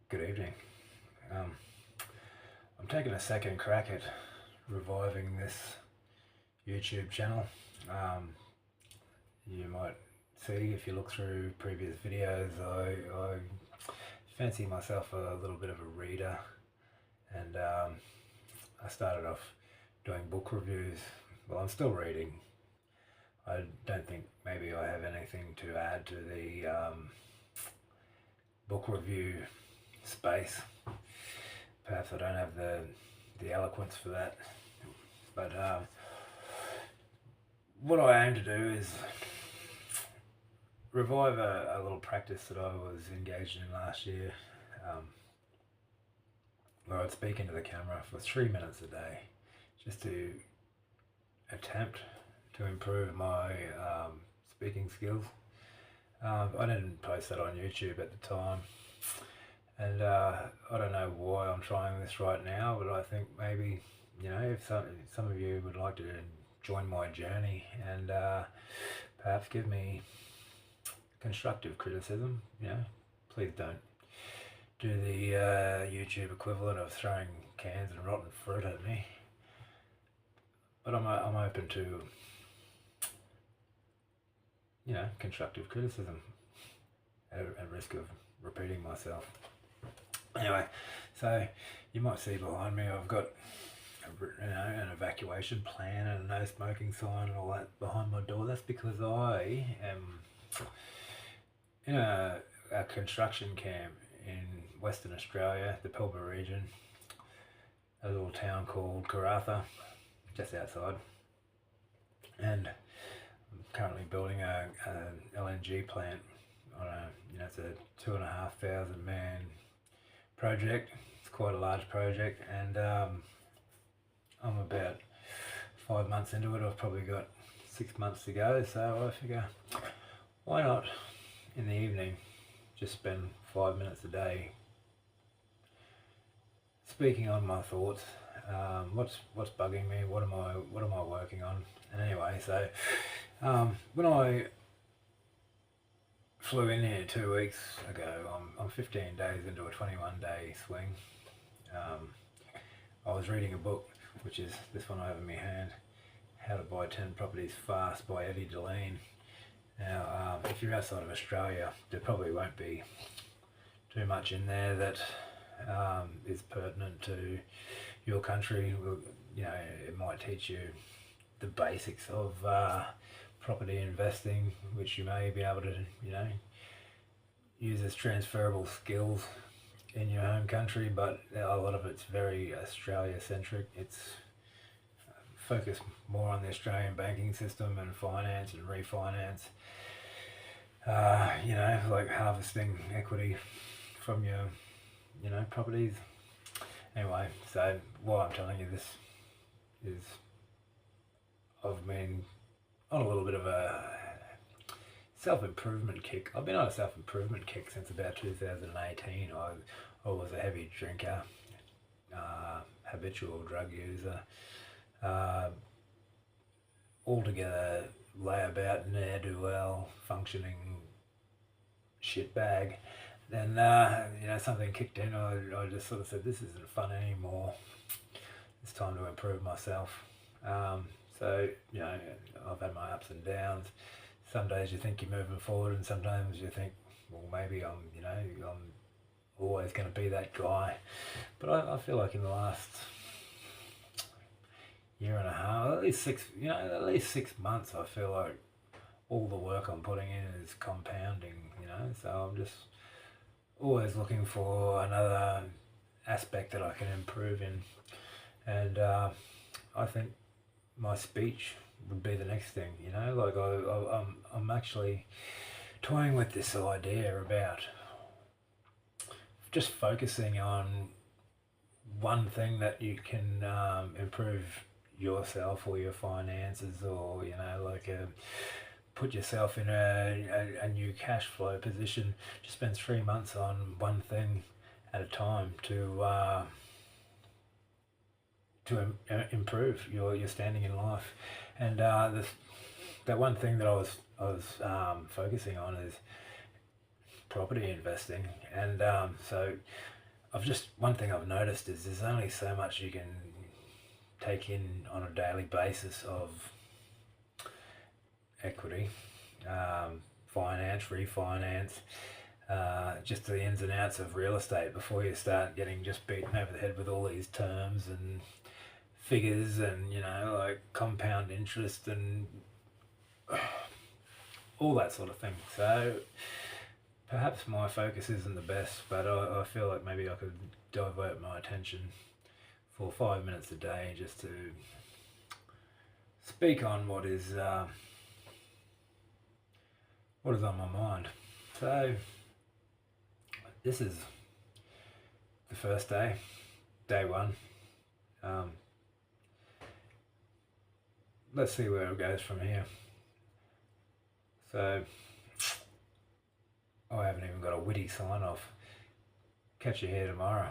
Good evening. Um, I'm taking a second crack at reviving this YouTube channel. You might see if you look through previous videos, I fancy myself a little bit of a reader, and I started off doing book reviews. Well, I'm still reading. I don't think maybe I have anything to add to the book review space. Perhaps I don't have the eloquence for that, but what I aim to do is revive a little practice that I was engaged in last year, where I'd speak into the camera for 3 minutes a day, just to attempt to improve my speaking skills. I didn't post that on YouTube at the time, and I don't know why I'm trying this right now, but I think maybe, if some of you would like to join my journey and perhaps give me constructive criticism, please don't do the YouTube equivalent of throwing cans and rotten fruit at me. But I'm open to, constructive criticism at risk of repeating myself. Anyway, so you might see behind me I've got an evacuation plan and a no smoking sign and all that behind my door. That's because I am in a construction camp in Western Australia, the Pilbara region, a little town called Karratha, just outside, and I'm currently building an LNG plant on it's a 2,500 man project. It's quite a large project, and I'm about 5 months into it. I've probably got 6 months to go, so I figure, why not in the evening just spend 5 minutes a day speaking on my thoughts. What's bugging me? What am I working on? And anyway, so when I flew in here 2 weeks ago, I'm 15 days into a 21-day swing. I was reading a book, which is this one I have in my hand, How to Buy 10 Properties Fast by Eddie Deline. Now, if you're outside of Australia, there probably won't be too much in there that is pertinent to your country. It might teach you the basics of property investing, which you may be able to, use as transferable skills in your home country, but a lot of it's very Australia-centric. It's focused more on the Australian banking system and finance and refinance, like harvesting equity from your, properties. Anyway, so why I'm telling you this is I've been on a little bit of a self-improvement kick. I've been on a self-improvement kick since about 2018. I was a heavy drinker, habitual drug user, altogether layabout, ne'er-do-well, functioning shitbag. Then, something kicked in. I just sort of said, this isn't fun anymore. It's time to improve myself. So, I've had my ups and downs. Some days you think you're moving forward, and sometimes you think, well, maybe I'm always going to be that guy. But I feel like in the last year and a half, at least 6 months, I feel like all the work I'm putting in is compounding, so I'm just always looking for another aspect that I can improve in. And I think my speech would be the next thing, like I'm actually toying with this idea about just focusing on one thing that you can improve yourself or your finances, or put yourself in a new cash flow position. Just spend 3 months on one thing at a time to improve your standing in life. And that one thing that I was focusing on is property investing. And so one thing I've noticed is there's only so much you can take in on a daily basis of equity, finance, refinance, just the ins and outs of real estate before you start getting just beaten over the head with all these terms and figures and, you know, like compound interest and all that sort of thing. So perhaps my focus isn't the best, but I feel like maybe I could divert my attention for 5 minutes a day just to speak on what is on my mind. So this is the first day, day one. Let's see where it goes from here. So I haven't even got a witty sign off. Catch you here tomorrow.